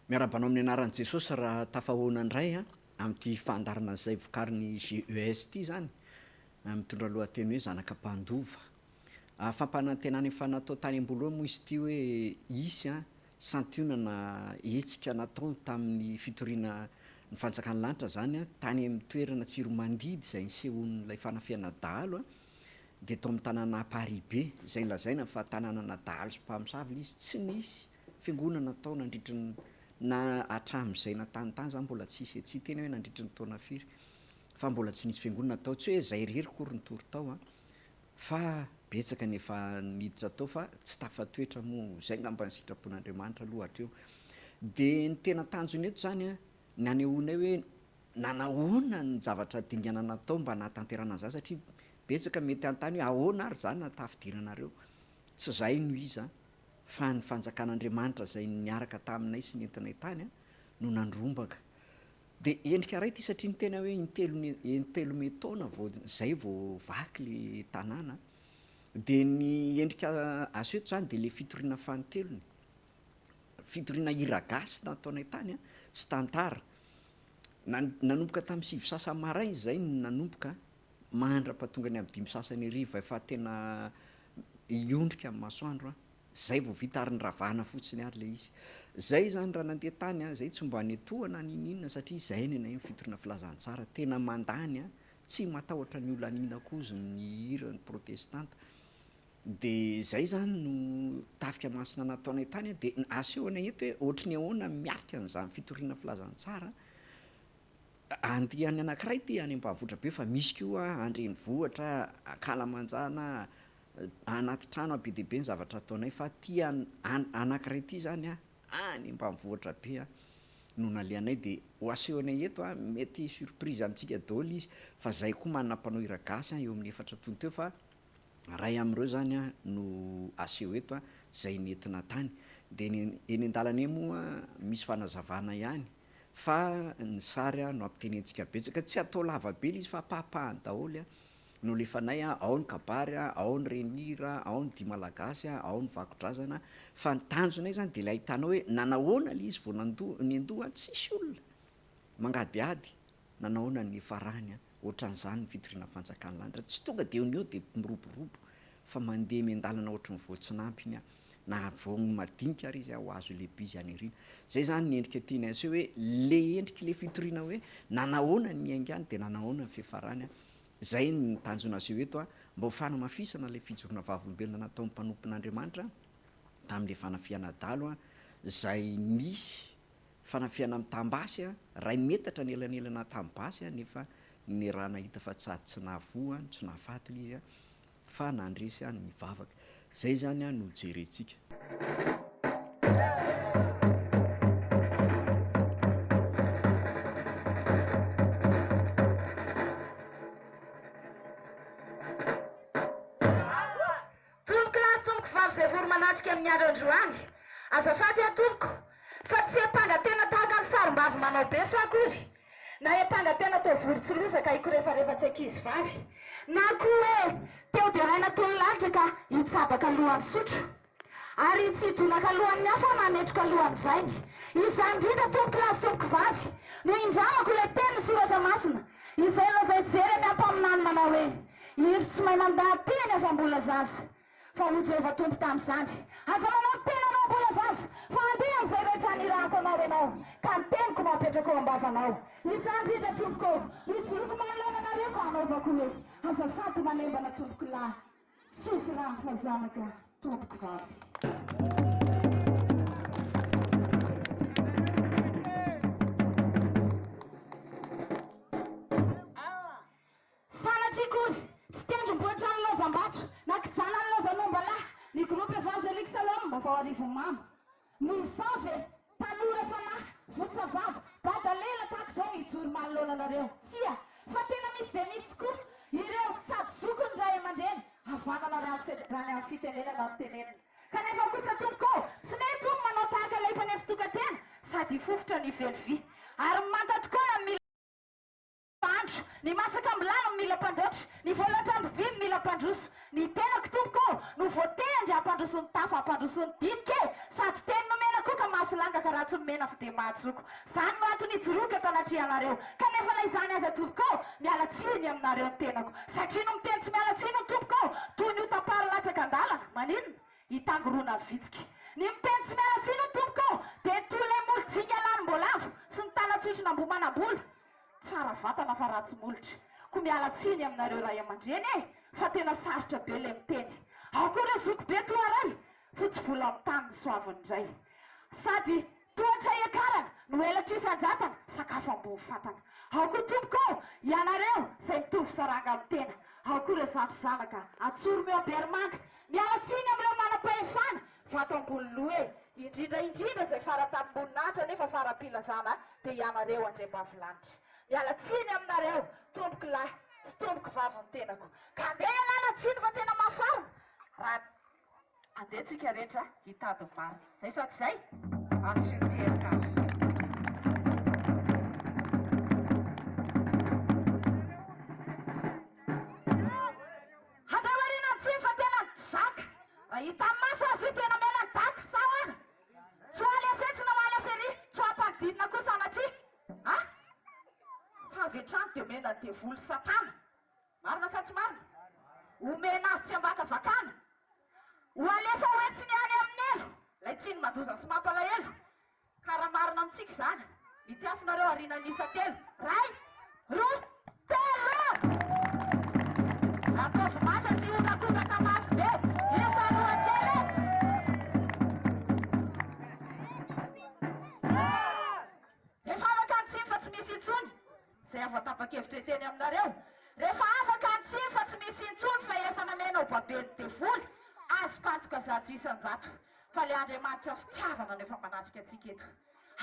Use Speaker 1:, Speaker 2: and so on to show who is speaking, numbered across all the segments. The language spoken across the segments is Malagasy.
Speaker 1: Miarabanao amin'ny anaran'i Jesosy raha tafahoana indray amin'ity fandarana izay vokariny GES ity zany, mitondra lohateny hoe zanaka mpandova. Fampanantenana efa natao tany ambolo moa izy ity hoe isy santionana hetsika natao tamin'ny fitoriana ny fanjakan'ny lanitra zany tany amin'ny toerana Tsiromandidy izay nisehon'ilay fanafiana dahalo dia tao amin'ny tanàna Paribe izay nolazaina fa tanànana dahalo sy mpamosavy izy tsy nisy fiangonana natao nandritra na hatramin'izay natanytany zany mbola tsisy tsy tena hoe nandritra ny taona firy fa mbola tsy nisy fiangonana natao tsy hoe zay rery kory nitory tao fa betsaka nefa niditra tao fa tsy tafatoetra moa zay ngamba ny sitrapon'Andriamanitra lohatra eo. Dia ny tena tanjony eto zany ny anehoanay hoe nanahoana ny zavatra dingana natao mba nahatanterana azy satria betsaka mety antany hoe ahoana ary zany natafidiranareo, tsy zay no izy fa ny fanjakan'Andriamanitra izay niaraka taminay sy nentinay tany no nandrombaka. Dia endrika ray ity satria ny tena hoe intelo taona zay vao vaky le tanàna. Dia ny endrika aso eto zany dia le fitoriana fanotelony, fitoriana hira-gasy nataonay tany sy tantara. Nanomboka tamin'ny 7 sasany maraina izay nanomboka mandra-pahatonga ny amin'ny 5 sasany hariva efa tena iondrika amin'ny masoandro zay vao vita ary nyravahana fotsiny ary le izy. Zay zany raha nandeha tany zay tsy mba netohana ninina satria zay ny anay fitoriana filazantsara tena mandany tsy matahotra ny olona anina kozy ny hira ny protestanta. Dia zay zany no tafika masina nataonay tany dia asehonay eto hoe ohatry ny ahoana miarika an'izany fitoriana filazantsara andiany anankiray ty any ambanivohitra be fa misy koa Andrenivohitra, Akalamanjana, anaty trano be dia be ny zavatra ataonay fa ty anankiray ty zany any ambanivohitra be no nalehanay. Dia ho asehonay eto mety surprise amintsika daholo izy fa zay koa manana mpanao hira-gasy eo amin'ny 4 taona teo fa ray amin'ireo zany no aseho eto zay nentina tany. Dia eny an-dalana moa misy fanazavana ihany fa ny sary no ampitenentsika betsaka tsy atao lava be izy fa papahany daholo no lefanay ao ny kabary ao ny renira ao ny dia malagasy ao ny vakodrazana fa ny tanjonay zany dia ilay ahitanao hoe nanahoana le izy vao nendoha tsisy olona mangadiady nanahoana ny farany ohatran'izany ny fitoriana fanjakan'ny lanitra tsy tonga dia eo dia miroborobo fa mandeha miandalana ohatry ny voatsinampy na voagny madinika ary izy ho azo lehibe izy any arina. Zay zany ny endrika tiana aseho hoe le endrika le fitoriana hoe nanahoana ny aingany dia nanahoana ny fiafarany zay ny tanjona aseho eto mba ho fanamafisana le fijorona vavolombelona natao mpanompon'Andriamanitra tamin'le fanafiana dalo zay nisy fanafiana mitambasy ray metatra ny elanelana tambasy nefa ny raha nahita fa tsy ady tsy nahavoa tsy nahafatily izy fa nandresy ny mivavaka. Zay zany no jerentsika.
Speaker 2: Zay voro manatrika amin'ny andro-androany azafady atomboko fa tsy apanga tena tahaka ny sarim-bavy manao beso akory na apanga tena tao volo tsy losaka iko rehefa tsy ankizy vavy na koa hoe teo dia raina tony lanitra ka hitsabaka alohan'ny sotro ary tsy hidonaka alohan'ny hafa nametroka alohan'ny vainy izany indrindra tompoko lasy tompoko vavy no indramako ilay teny soratra masina izay lazay jery miampaminany manao hoe iro tsy mahay mandahateny efa mbola zaza fa ho Jehova tompo tamin'izany aza manao tena anao mbola zaza fa andeha amin'izay rehetra nirahako anao ianao ka ny teniko mapetraka ao am-bavanao izany indrindra tompoko mijoroko manoloana anareo ka anaovako hoe azafady manembana tompoko lahy sofy rano fa zanaka tompoko vavy. Sanatria kory tsy tendrombohitra ny lozam-bato na kijana ny lozanomba-lahy ny groupe évangélique Salom vao arivo mamo misaozy tanora fanahy votsavavy badalela tahaka izao mijoro manoloana anareo tsia fa tena misy izay misy tokoa ireo sady zokony ray aman-dreny avakana rany amin'ny fitenenana ny tenenana kanefa kosa tompoko tsy mety omy manao tahaka leipany amin'ny fitokantena sady fofotra ny velivy ary manta tokoa na mila ny masaka milano mila mpandoatra ny volantrandro vy mila mpandroso ny tenako tompoko no voatendry ampandrosony tafo ampandrosony didika sady teny nomena koa ka masolanga ka raha tsy nomena fa dia mahatsoko zany no antony ijoroka eto anatrianareo kanefa na izany aza tompoko miala tsiny aminareo ny tenako satria no miteny tsy miala tsiny ny tompoko toy ny io tapary latsaka andalana maninona hitangorona vitsika ny miteny tsy miala tsiny ny tompoko dia toy ilay molodzinga lanym-boalavo sy ny tanatsotrona mbomanam-bola tsara vatana fa ratsy molotra ko miala tsiny aminareo ray aman-dreny e fa tena sarotra be le miteny ao koa re zoko be toaray fotsy vola amin'ny tany ny soavindray sady tohatra ekarana no elatra isan-dratana sakafo ambony fatana ao koa tompoko ianareo izay mitovy saranga amin'ny tena ao koa re zatro zanaka atsoro meo bermanga miala tsiny amin'ireo manam-pahefana vato ambony loha e indrindra izay fara tamin'amboninahitra nefa fara-pilazana dia ianareo andrem-bavilanitra miala tsiny aminareo tompoko lahy sy tompoko vavy ny tenako ka andeha ialana tsiny fa tena mafarona raha andeha tsika rehetra hitady marina zay sa tsy zay azo terikandro andeha marina ny tsiny fa tena zaka raha hita maso azy io tena mena ny daka sahoana tsy ho alefetsina ho alefery tsy ho ampadinina koa sanatria a favetrano dia omena ny devoly satana marina sa tsy marina omena azy tsy ambaka vakana ho alefa hoentsiny any amin'ny elo lay tsiny mandoza sy mampalahelo ka raha marina amintsika izany mitiafinareo arina nisa telo ray roa telo ataovy mafy sy onakodaka mafy be isa roa telo rehefa afaka ny tsiny fa tsy misy intsony zay avo atapa-kevitra teny aminareo rehefa afaka ny tsiny fa tsy misy intsony fa efa namenao babeny devoly azo kantoka zato isan-jato fa le Andriamanitra fitiavana no efa manatrika antsika eto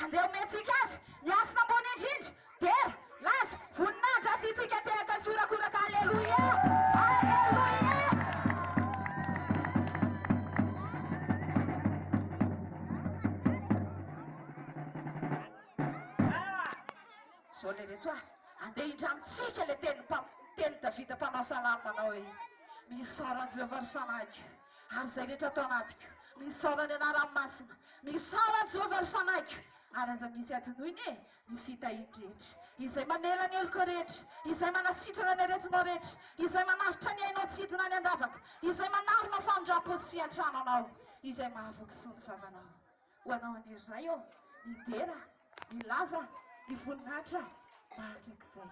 Speaker 2: andeha omentsika azy miasina ambony indrindra dera laza voninahitra sy itsika tehaka sorakoraka aleloia aleloia zao le reto andeha indramitsika le teny Davida mpamasalamy manao hoe misarany Jehovah ny fanahyko ary zay rehetra atao anatiko misarany anarany masina misarany Jehovah ny fanahyko ary aza misy adinoiny e ny fitahindrehetra izay mamelaneloko rehetra izay manasitrana ny aretinao rehetra izay manavitra ny ainao tsy hidina ny andavaka izay manarona famindram-po sy fiantrano anao izay mahavoky sy ny vavanao ho anao anirray eo ny dera ny laza ny voninahitra mahantrak'izay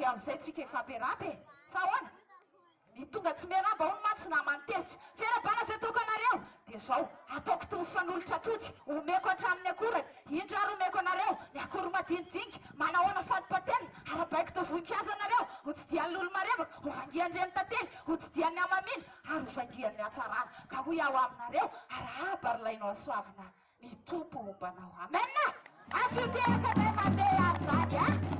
Speaker 2: amizay tsika efa berapy e sahoana ny tonga tsy meramba ho ny matsy na manotezitra fiarabana zay toko anareo dia zao ataoko toy fanolotra toty omeko hatramin'ny akorany indro ary omeko anareo ny akory madinidinika manahoana fadipatena arabaiko to voninkazo anareo ho tsy dian'olo marevaka ho vangiandreny tantely ho tsy dian'ny amamina ary ho vangian'ny atsarana ka ho iaho aminareo arahaba ary lainao soavina ny tompo ombanao amena azo iteraka nay mandeha azaky a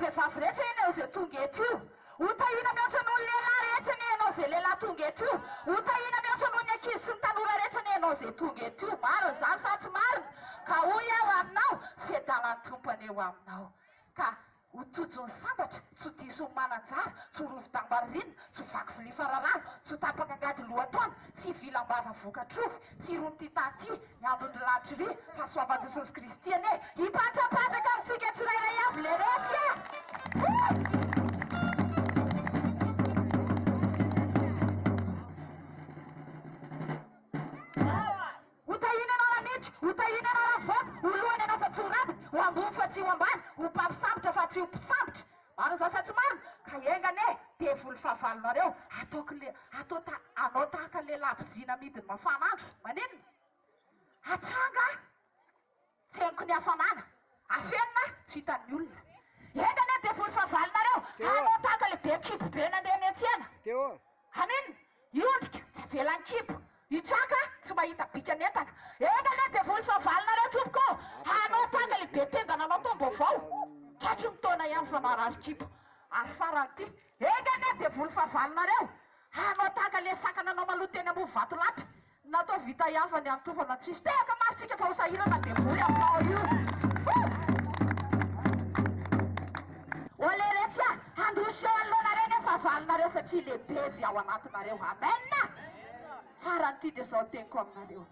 Speaker 2: vehivavy rehetra ianao zay tonga eto io hotahina mihoatra noho ny lehilahy rehetra ny ianao zay lehilahy tonga eto io hotahina mihoatra noho ny ankizy sy ny tanora rehetra ny ianao zay tonga eto io maro zany sa tsy marina ka hoy aho aminao fedalany tompany eo aminao ka hotojo ny sambatra tsy diso ny mananjara tsy horovi-tambaririna tsy vaky vilia fararano tsy tapaka angady lohataona tsy vilam-bava vokatrovy tsy romy ty tanty ny ambony latry ry fa soavan Jesosy Kristy ane hipatrapatraka amintsika tsirairay avy le rehetra hotahina anao ramidry hotahina anao ravoaka olohany anao fa tsy ho rabiny ho ambony fa tsy ho ambany ho mpampisambotra fa tsy ho mpisambotra maro zao sa tsy marina ka engane devoly fahavalonareo anao tahaka le labozina midiny mafanandro maninona atranga tsy henoko ny hafanana afenina tsy hitan'ny olona engane devoly fahavalonareo anao tahaka le be kibo be nandeha ny antsena aninona iondrika tsy avelan'ny kibo hitraka tsy mahita bika ny entana engane devoly fahavalonareo tompoko ary farany ty egana dia voly fahavalonareo anao tahaka le sakana anao maloha teny ambony vato lapy natao vita hafa ny antofana tsisy tehaka maritsika fa ho sahirana dia voly aminao io oleretsy a androseo alohanareo nefa valonareo satria lehibe zy ao anatinareo amena farany ty dia zao teniko aminareo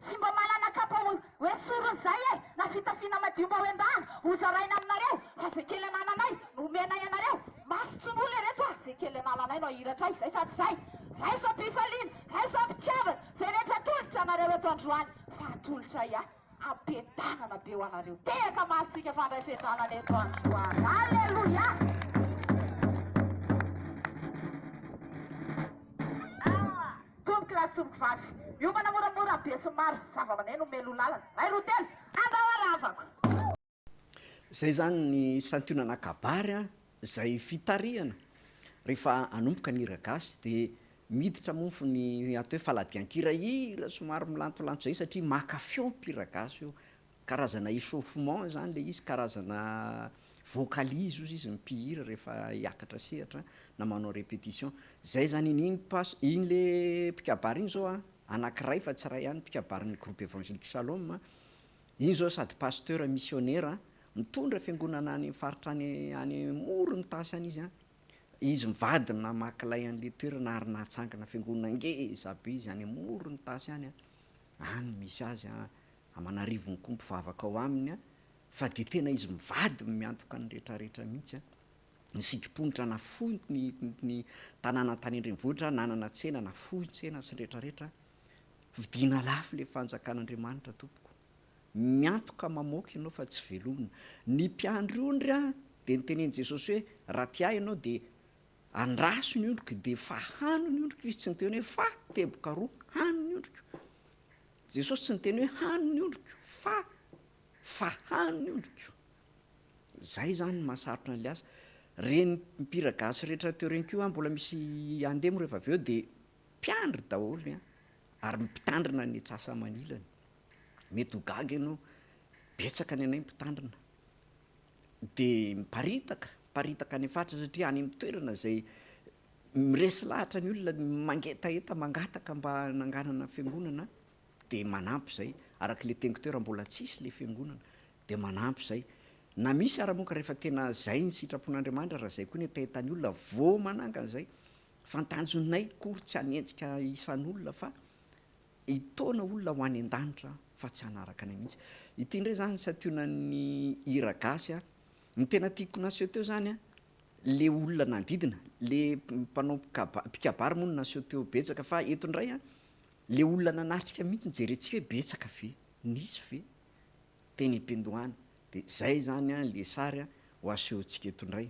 Speaker 2: tsy mba manana kapa hoe sorony zay e na fitafiana madio mba hoendahana hozaraina aminareo fa zay kely anananay nomenay anareo masotson'olo ereto a zay kely anananay no ahiratra izay sady zay raiso ampifaliana raiso ampitiavana zay rehetra tolotra anareo eto androany fa atolotra ia ampiadanana be ho anareo tehaka maritsika fandray fiadanana eto androany alleloia tomboky lasy tomboky vavy miomana moramora be sy maro zava-maneno melo lalana ray rotelo andao aravako
Speaker 1: zay zany ny santionana kabary a zay fitariana rehefa anomboka ny hira gasy de miditra mofo ny atao hoe faladian-kirahira somary milantolanto zay satria maka feo mpira gasy io karazana échauffement zany le izy karazana vocalise ozy izy mipihira rehefa hiakatra sehatra na manao répétition zay zany iny iny le mpikabary iny zao a anankiray fa tsy ray ihany mpikabarin'ny groupe évangélique Shalom iny zao sady pasteur missionnaire mitondra fiangonana any faritra any morony tasy any izy a izy mivadina makilay an'le toerana ary nahatsangana fiangonana ngeza be izy any morony tasy any any misy azy amanarivony koa mpivavaka ao aminy fa de tena izy mivady miantoka ny rehetrarehetra mihitsy ny sikiponitra na fohy ny tanàna tany andrenivohitra nanana tsena na fohy tsena sy rehetrarehetra vidina lafo le fanjakan'Andriamanitra tompoko miantoka mamoaka ianao fa tsy velomina ny mpiandro ondry a de niteneny Jesosy hoe raha tia ianao de andraso ny ondriko de fa hano ny ondriko izy tsy niteny hoe fa teboka roa hano ny ondriko Jesosy tsy niteny hoe hano ny ondriko fa hano ny ondriko zay zany mahasarotra an'le asa reny mpira gasy rehetra teo reny koa mbola misy andemo rehefa avy eo de mpiandry daholo ary mpitandrina ny atsasa manilany mety ho gaga ianao betsaka ny anay mpitandrina de miparitaka any afatra satria any amin'ny toerana zay miresy lahatra ny olona mangetaeta mangataka mba nanganana fiangonana de manampy zay araka le teniko toera mbola tsisy le fiangonana de manampy zay na misy aramoka rehefa tena zay ny sitrapon'Andriamanitra raha zay koa ny etaetany olona vo manangana zay fantanjonay kory tsy hanenjika isan'olona fa itona olona ho any an-danitra fa tsy hanaraka any mihitsy ity ndray zany santionan'ny hira gasy ny tena tiako naseho teo zany le olona nandidina le mpanao mpikabary moa no naseho teo betsaka fa eto ndray le olona nanatrika mihitsy nijerentsika hoe betsaka ve nisy ve teny am-pendohany de zay zany le sary ho asehontsika eto ndray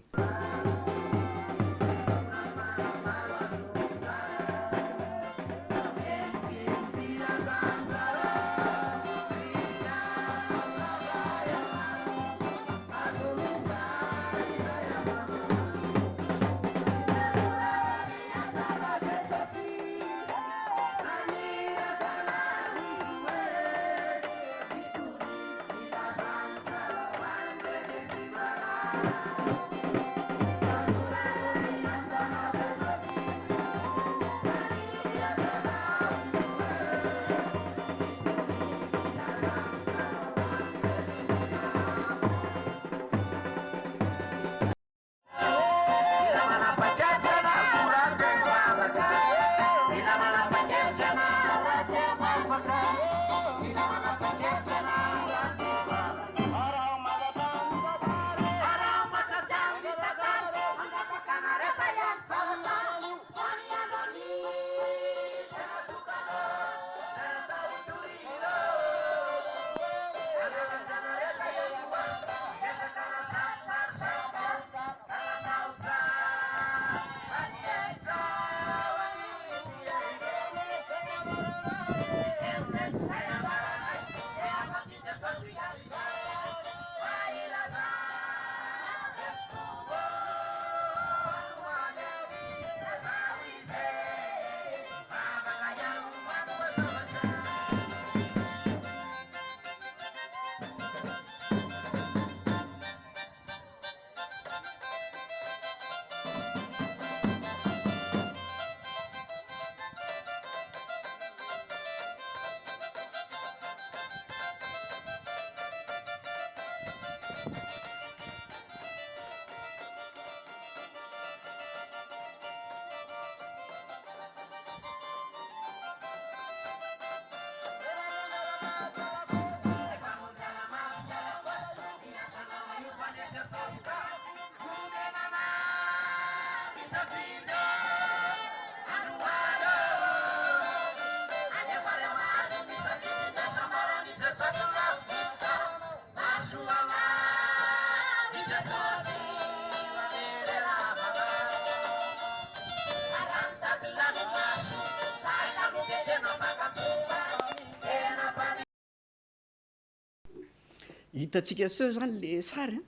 Speaker 1: Hitantsika seo zany le sary a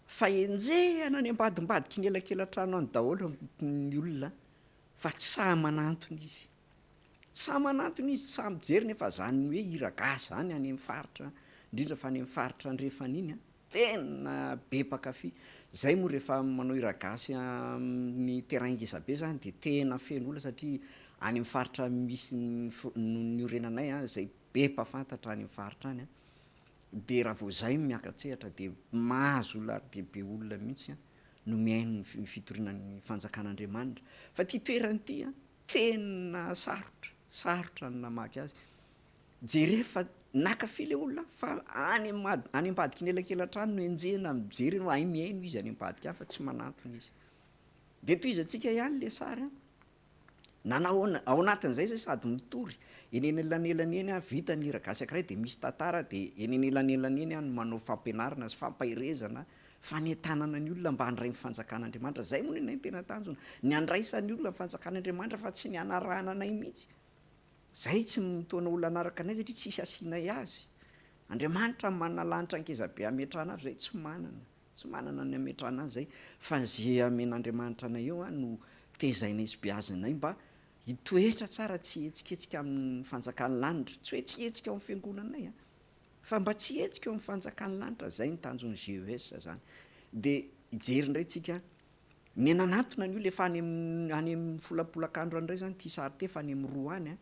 Speaker 1: fa enjehana ny ambadimbadiky ny elakelatrano any daholo ny olona fa tsy sahy manantona izy, tsy sahy manantona izy, tsy sahy mijery nefa zany hoe hiragasy zany any amin'ny faritra, indrindra fa any amin'ny faritra andrefan'iny a tena be mpakafy. Zay moa rehefa manao hiragasy amin'ny terrain ngezabe zany de tena feno olona satria any amin'ny faritra misy ny orenanay a zay be mpafantatra any amin'ny faritra any a, de raha vao zay miakatsehatra de mahazo larobe olona mihitsy a no miaino ny fitorianan'ny fanjakan'Andriamanitra. Fa ty toerany ty a tena sarotra ny namaky azy. Jereo fa nakafy le olona fa any ambadiky ny elakelatrano no enjehana mijery no ay miaino izy any ambadika any fa tsy manantona izy. De toizatsika ihany le sary a nanao ao anatin'izay zay sady mitory eny anelanelany eny a vita ny hiragasy ankiray de misy tantara de eny anelanelany eny a no manao fampianarana sy fampahirezana fanentanana ny olona mba handray ny fanjakan'Andriamanitra. Zay moa ny tena tanjona, ny andraisan'ny olona ny fanjakan'Andriamanitra fa tsy ny anarahana anay mihitsy. Zay tsy mitoana olona anaraka anay satria tsisy asianay azy. Andriamanitra manana lanitra ankezabe ametrahana azy, zay tsy manana ny ametrahana azy zay fa zay amen'Andriamanitra anay eo a no tezainay sy beazanay mba hitoetra tsara, tsy etsiketsika amin'ny fanjakan'ny lanitra, tsy hoe tsy hetsika ao amin'ny fiangonanay a fa mba tsy hetsika eo amin'ny fanjakan'ny lanitra. Zay ny tanjon'ny GES zany. De hijery indray tsika ny nanantona ny olona efa any amin'ny folapolak'andro any indray zany ty sary ty fa any amin'ny roa any a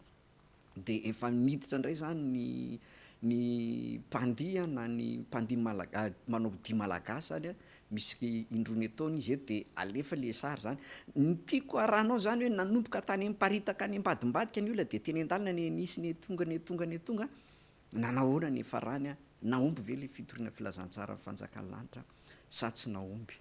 Speaker 1: de efa miditra indray zany ny mpandia na ny mpandia manao dia malagasy zany a, misy indrony ataony izy eto de alefa le sary zany. Ny tiako arahanao zany hoe nanomboka tany mparitaka any ambadimbadika ny olona de teny an-dalana ny nisy ny tonga nanahoana ny farany a, naomby ve le fitoriana filazantsara ny fanjakan'ny lanitra sa tsy naomby.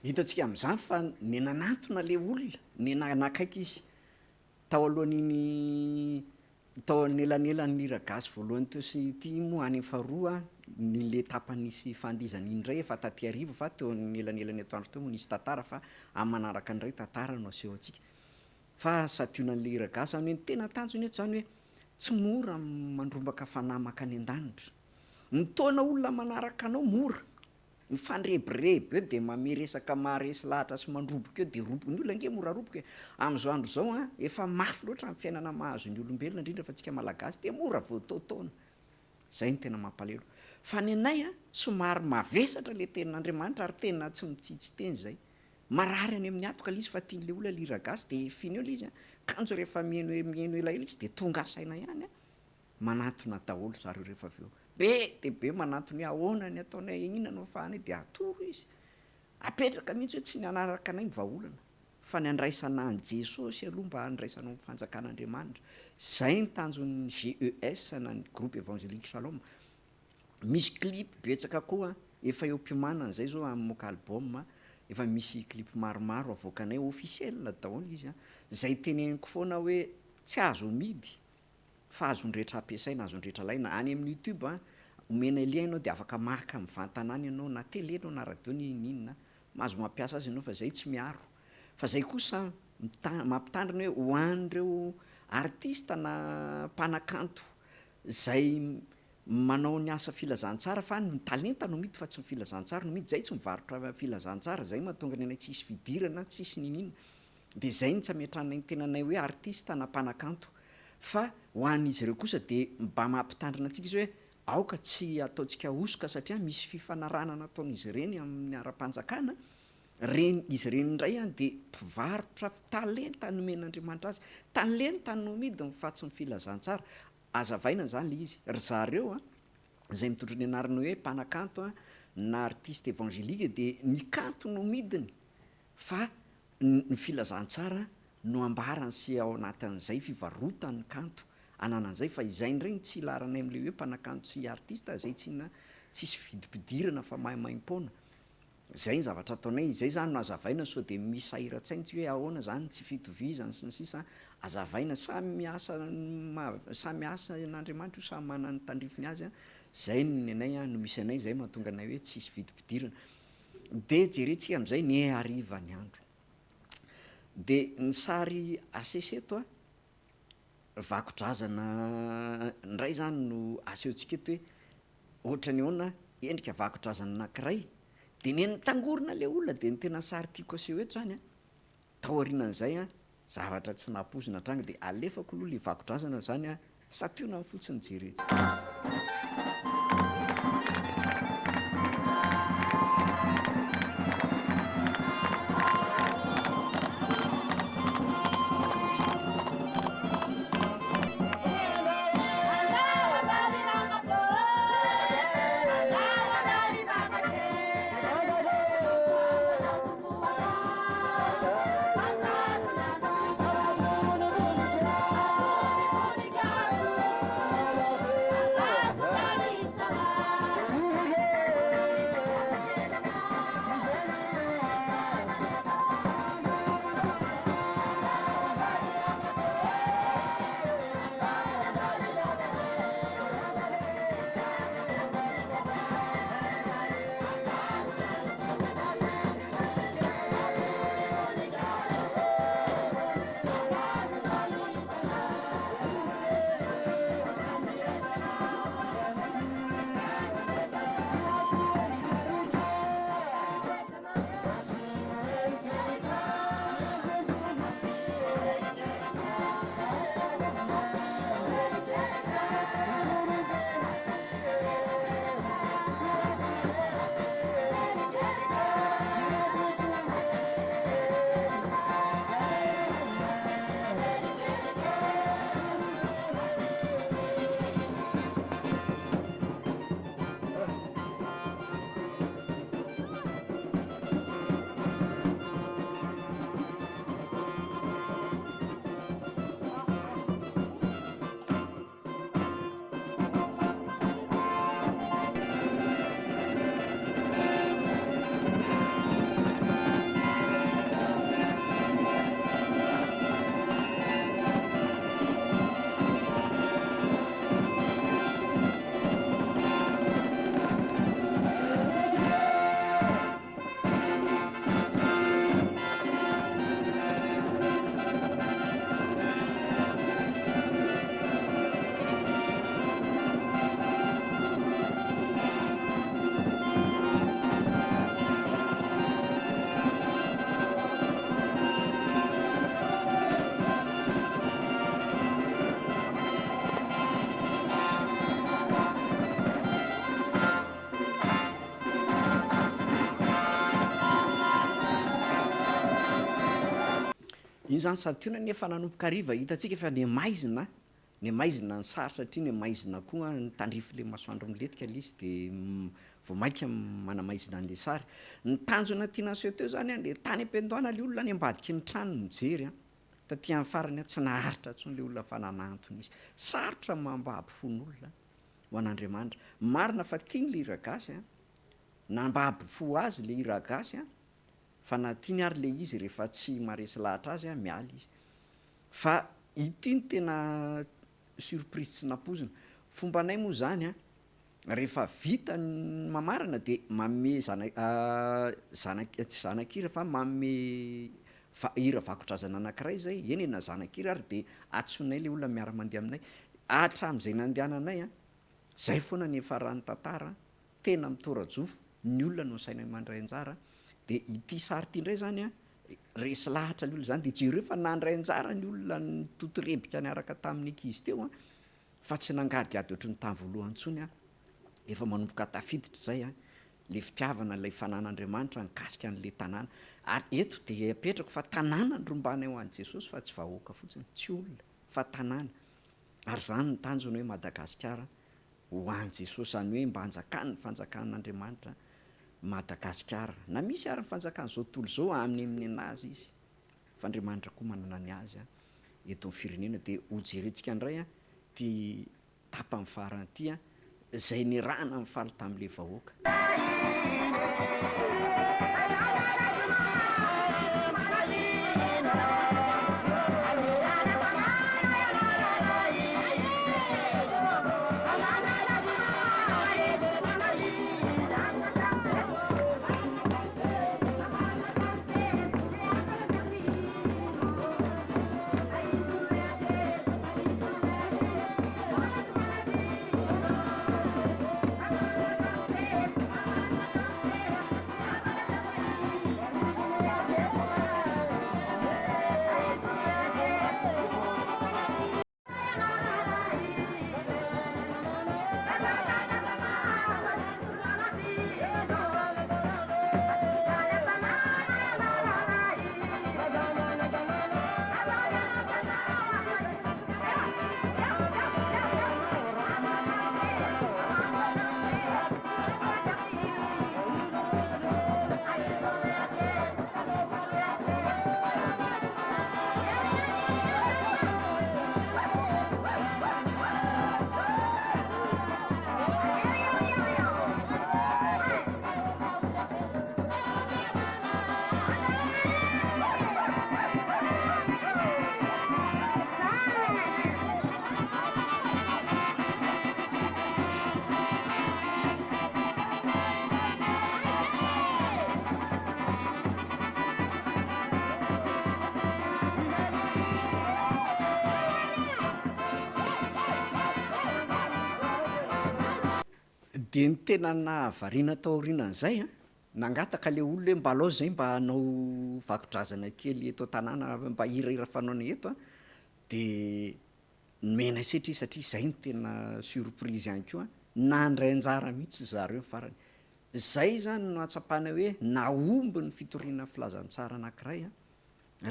Speaker 1: hitantsika amin'izany fa ny nanatona le olona ny nanakaiky izy tao alohan'iny tao anelanelany ragasy voalohany teo sy ty moa any faharoa ny le tapanisy fandizany indray efa taty arivo fa teo anelanelany atoandro teo moa nisy tantara fa am'manaraka andray tantara no aseho atsika fa sationan'le ragasy any hoe ny tena tanjony eto zany hoe tsy mora mandrombaka fanamaka any an-danitra nytaona olona manaraka anao mora mifandrebireby eo de mameresaka maharesy lahatra sy mandroboka eo de roboka ny olona nge mora roboka am'zao andro zao a efa mafy loatra amin'ny fiainana mahazo ny olombelona indrindra fa tsika malagasy de mora voataotaona zay ny tena mampalelo fa ny anay a somary mavesatra le tenin'andriamanitra ary tena tsy mitsitsy teny zay marary any amin'ny atoka lizy fa tian'le olona liragasy de finy eo lizy a kanjo rehefa mieno elaela izy de tonga saina ihany a manatona daholo zareo rehefa avy eo be de be manatony ahoana ny ataonay inona no afahany de atoro izy apetraka mihitsy hoe tsy ny anaraka anay mivaolana fa ny andraisana any jesosy aloha mba andraisana mifanjakan'andriamanitra zay ny tanjon'ny GES na ny groupe évangélique Shalom misy clip betsaka koa efa eo mpiomana zay zao am'moka album efa misy clip maromaro avoakanay officiel daholo izy a zay teneniko foana hoe tsy azo midy fa azondrehetra ampiasaina azondrehetra laina any amin'ny YouTube a omena lia ianao de afaka maka mivantanany ianao na télé anao na radio ny ninona mahazo mampiasa azy ianao fa zay tsy miaro fa zay kosa mampitandrina hoe ho an'ireo artista na mpanakanto zay manao ny asa filazantsara fa ny talenta no midy fa tsy ny filazantsara no midy zay tsy mivarotra filazantsara zay mahatonga ny anay tsisy fidirana tsisy ninina de zay ny tsy ametranay ny tenanay hoe artista na mpanakanto fa ho an'izy ireo kosa de mba mampitandrina antsika izy hoe aoka tsy ataontsika osoka satria misy fifanarana nataon'izy ireny amin'ny ara-panjakana reny izy reny indray a de mpivarotra talenta nomen'andriamanitra azy talenta no midiny fa tsy ny filazantsara azavaina zany le izy ry zareo a zay mitondro ny anarany hoe mpanakanto a na artiste évangélique de ny kanto no midiny fa ny filazantsara no ambarany sy ao anatin'izay fivarotany kanto ananan'izay fa izay ndray tsy ilaranay am'le hoe mpanakanto sy artista zay tsisy vidipidirana fa mahimaimpona zay ny zavatra ataonay zay zany no azavaina so de misahira-tsainy tsy hoe ahoana zany tsy fitovizany sy ny sisa azavaina samy asa n'andriamanitra io samy mana ny tandrifiny azy a zay ny anay a no misy anay zay mahatonga anay hoe tsisy vidipidirana de jerentsika am'izay ny ariva ny andro de ny sary aseseto a vakodrazana ndray zany no asehontsika eto hoe ohatrany ahoana endrika vakodrazana anankiray de neny tangorona le olona de ny tena sary tiako aseho eto zany a taorianan'izay a zavatra tsy nampozina tranga de alefako aloha le vakodrazana zany a sationa ny fotsiny jeretsika iny zany sady nefa nanomboka ariva hitantsika efa ny maizina ny sary satria ny maizina koa nytandrify le masoandro miletika le izy de vao mainka manamaizina an'le sary ny tanjona tiana aseho teo zany a le tany am-piandohana le olona any ambadiky ny trano mijery a taty amin'ny farany a tsy naharitra ntsony le olona fa nanantony izy sarotra mamba ampifon'olona ho an'Andriamanitra marina fa tiany le hiragasy a na mba ampifo azy le hiragasy a fa na tiany ary le izy rehefa tsy maresy lahatra azy a mialy izy fa ity ny tena surprise tsy nampozina fombanay moa zany a rehefa vita ny mamarana de manome tsy zanak'ira fa manome hira vakotrazana anankiray zay eny na zanak'ira ary de atsonay le olona miara-mandeha aminay hatramin'izay nandehananay a zay foana ny efa rany tantara tena mitora-jofo ny olona no saina mandray anjara de ity sary ity indray zany a resy lahatra le olona zany de jereo fa nandray anjara ny olona ny totorebika niaraka tamin'ny ankizy teo a fa tsy nangady ady ohatry ny tany voalohany ntsony a efa manomboka tafiditra zay a le fitiavana lay fanan'Andriamanitra nikasika an'le tanàna ary eto de apetrako fa tanàna ndrombany ao an' Jesosy fa tsy vahoaka fotsiny tsy olona fa tanàna ary zany ny tanjony hoe Madagasikara ho an' Jesosy zany hoe mba hanjakany ny fanjakan'Andriamanitra Madagasikara na misy ary ny fanjakany zao tontolo zao amin'ny anazy izy fa Andriamanitra koa manana ny azy a eto amin'ny firenena de ho jerentsika indray a ty tapany farany ity a zay nirahana amin'ny faly tam'le vahoaka de ny tena nahavariana taorianan'izay a nangataka le olona hoe mba alao zay mba hanao vakodrazana kely eto an-tanàna mba hirahira fanaona eto a de mena setra izy satria zay ny tena surprise ihany koa nandray anjara mihitsy zareo farany zay zany no atsapana hoe naomby ny fitoriana filazantsara anankiray a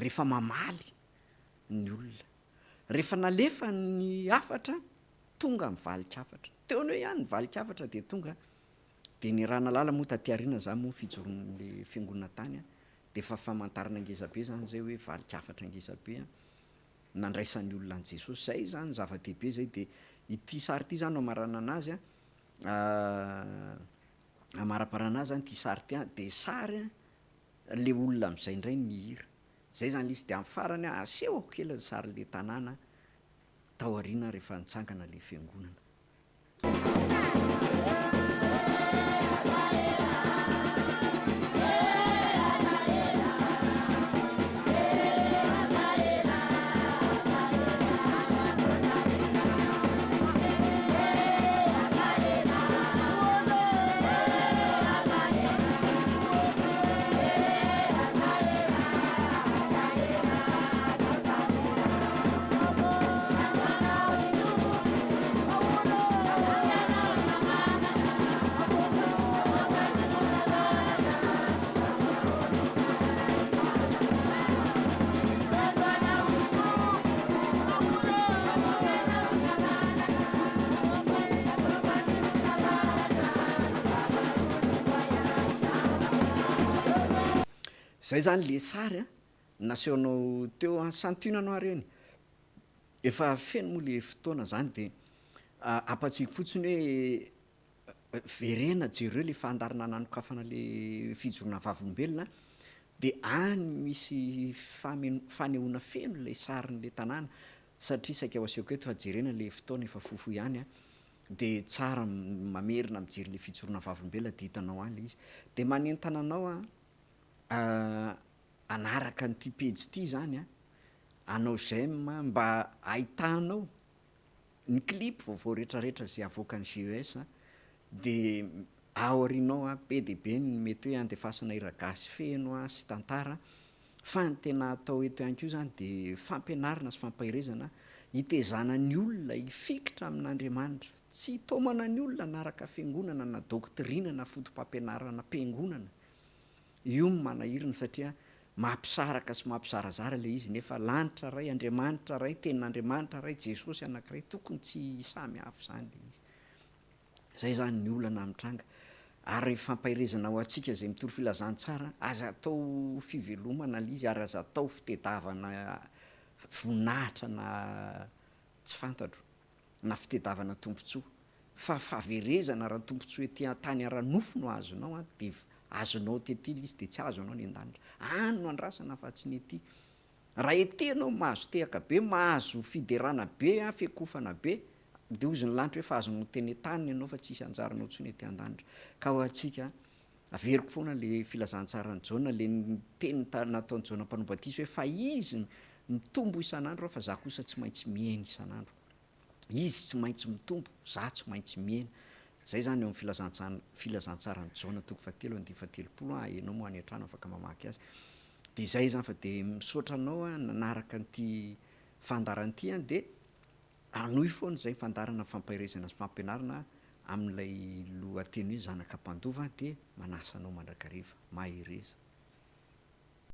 Speaker 1: rehefa mamaly ny olona rehefa nalefa ny afatra tonga mivalika afatra teo ny hoe ihany nivalika afatra de tonga de ny rana lala moa taty ariana zany moa fijoron'le fiangonana tany a de fa famantarana angezabe zany zay hoe valika afatra angezabe a nandraisan'ny olona an' Jesosy zay zany zava-dehibe zay de ity sary ity zany no amarana anazy a amaraparana azy zany ty sary ty a de sary a le olona am'izay indray mihira zay zany izy de amin'ny farany a aseho kely ny sary le tanàna tao ariana rehefa nitsangana le fiangonana zay zany le sary a nasehoanao teo a santunanao areny efa feno moa le fotoana zany de ampatsiko fotsiny hoe verena jereo le fandarana nanokafana le fijorona vavolombelona de any misy fanehoana feno le sarin'le tanàna satria saika ao asehoko eto fa jerena le fotoana efa fofo ihany a de tsara mamerina mijery le fijorona vavolombelona de hitanao any le izy de manentana anao a anaraka n'ity pejy ity zany a anao j'aime mba ahitanao ny clip vaovao rehetrarehetra zay avoakan'ny GES de ao arinao a be de be ny mety hoe andefasana hira-gasy feno a sy tantara fa ny tena atao eto ihany koa zany de fampianarana sy fampahirezana hitezana ny olona hifikitra amin'Andriamanitra tsy hitomana ny olona anaraka fiangonana na doktrina na fotom-pampianarana ampiangonana io no manahirina satria mampisaraka sy mampizarazara le izy nefa lanitra ray Andriamanitra ray tenin'Andriamanitra ray Jesosy anankiray tokony tsy samy hafa zany le izy zay zany ny olana mitranga ary fampahirezana ho antsika zay mitory filazantsara aza atao fivelomana le izy ary aza atao fitedavana voninahitra na tsy fantatro na fitedavana tombontsoa fa fahaverezana raha tombontsoa ety tany ara-nofo no azonao a de azonao tety le izy de tsy azonao ny an-danitra any no andrasana fa tsy ny ety raha ety anao mahazo tehaka be mahazo fiderana be a fiakofana be de ozy ny lanitra hoe fa azonao teny tany ianao fa tsisy anjaranao ntsony ety an-danitra ka ho antsika averiko foana le filazantsarany Jaona le teny nataony Jaona mpanombatisa hoe fa izy mitombo isan'andro fa za kosa tsy maintsy miaina isan'andro izy tsy maintsy mitombo za tsy maintsy miaina zay zany eo amin'ny filazantsarany Jaona toko 7:17 hainao moa any an-trano afaka mamaky azy de zay zany fa de misaotra anao a nanaraka n'ity fandarana ity a de anohy foana zay fandarana fampahirezana sy fampianarana amin'ilay lohateny hoe zanaka mpandova de manasa anao mandrakariva mahireza